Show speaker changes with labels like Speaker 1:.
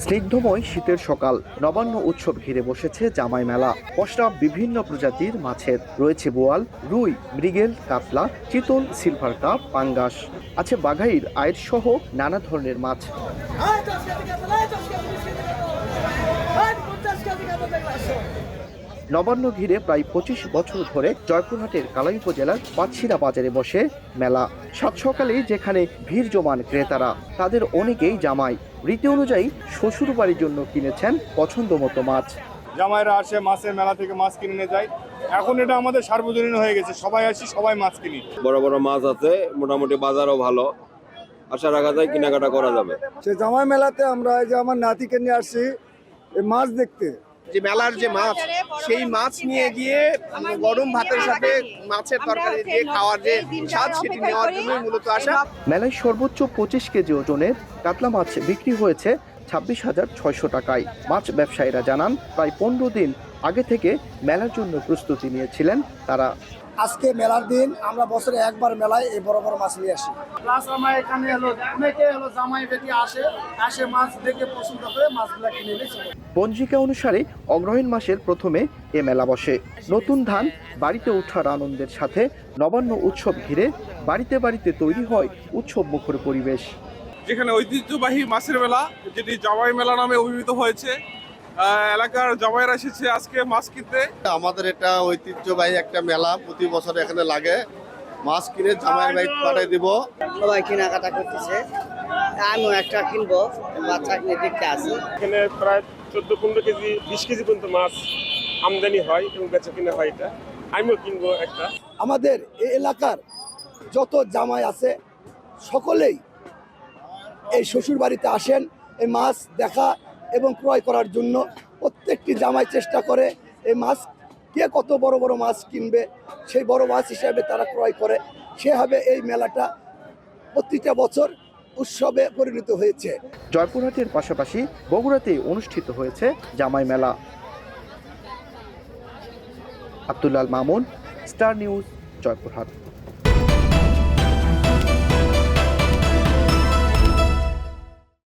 Speaker 1: স্নিগ্ধময় শীতের সকাল, নবান্ন উৎসব ঘিরে বসেছে জামাই মেলা। পসরা বিভিন্ন প্রজাতির মাছের, রয়েছে বোয়াল, রুই, মৃগেল, কাতলা, চিতল, সিলভার কাপ, পাঙ্গাস। আছে বাঘাইর আয়ের সহ নানা ধরনের মাছ। নবান্ন ঘিরে প্রায় 25 বছর ধরে জয়পুরহাটের কালাই উপজেলার পাঁচশিরা বাজারে বসে মেলা। সাত সকালেই যেখানে ভিড় জমান ক্রেতারা, তাদের অনেকেই জামাই। রীতি অনুযায়ী শ্বশুর বাড়ির জন্য কিনেছেন পছন্দ মতো মাছ।
Speaker 2: জামাইরা আসে মাছের মেলা থেকে মাছ কিনে নিয়ে যায়। এখন এটা আমাদের সার্বজনীন হয়ে গেছে, সবাই আসি সবাই মাছ কিনি।
Speaker 3: বড় বড় মাছ আছে, মোটামুটি বাজারও ভালো, আশা রাখা যায় কেনাকাটা করা যাবে।
Speaker 4: সে জামাই মেলাতে আমরা এই যে আমার নাতিকে নিয়ে আসছি এই মাছ দেখতে।
Speaker 5: যে মেলার যে মাছ, সেই মাছ নিয়ে গিয়ে গরম ভাতের সাথে মাছের তরকারি দিয়ে খাওয়ার যে স্বাদ, সেটি নেওয়ার জন্য মূলত আসা।
Speaker 1: মেলায় সর্বোচ্চ 25 কেজি ওজনের কাতলা মাছ বিক্রি হয়েছে 26,600 টাকায়। মাছ ব্যবসায়ীরা জানান, প্রায় 15 দিন আগে থেকে মেলার জন্য প্রস্তুতি নিয়েছিলেন তারা।
Speaker 4: আজকে মেলার দিন, আমরা বছরে একবার মেলায় এই বড় বড় মাছ নিয়ে আসি।
Speaker 6: প্লাস আমার এখানে অনেকে জামাই বেটি আসে মাছ দেখে পছন্দ করে মাছগুলা কিনে নিয়েছে।
Speaker 1: পঞ্জিকা অনুসারে অগ্রহায়ণ মাসের প্রথমে এ মেলা বসে। নতুন ধান বাড়িতে ওঠার আনন্দের সাথে নবান্ন উৎসব ঘিরে বাড়িতে বাড়িতে তৈরি হয় উৎসব মুখর পরিবেশ।
Speaker 7: যেখানে ঐতিহ্যবাহী মাছের মেলা, যেটি জামাই মেলা নামে অভিহিত হয়েছে, এলাকার জামাইরা এসেছে আজকে মাছ কিনতে।
Speaker 5: আমাদের এটা ঐতিহ্যবাহী একটা মেলা, প্রতি বছর এখানে লাগে। মাছ কিনে জামাইয়ের বাড়ি পাঠিয়ে দিব।
Speaker 8: সবাই কেনাকাটা করতেছে, আমিও একটা কিনবো, বাচ্চা কিনে দেখতে আসি।
Speaker 9: এখানে প্রায় 14-15 কেজি 20 কেজি পর্যন্ত মাছ আমদানি হয় এবং বেচা কিনা হয়। এটা আমিও কিনবো একটা।
Speaker 4: আমাদের এই এলাকার যত জামাই আছে সকলেই এই শ্বশুর বাড়িতে আসেন এই মাছ দেখা এবং ক্রয় করার জন্য। প্রত্যেকটি জামাই চেষ্টা করে এই মাছ কে কত বড় বড় মাছ কিনবে, সেই বড় মাছ হিসাবে তারা ক্রয় করে। সেভাবে এই মেলাটা প্রতিটা বছর উৎসবে পরিণত হয়েছে।
Speaker 1: জয়পুরহাটের পাশাপাশি বগুড়াতে অনুষ্ঠিত হয়েছে জামাই মেলা। আব্দুল্লাল মামুন, স্টার নিউজ, জয়পুরহাট।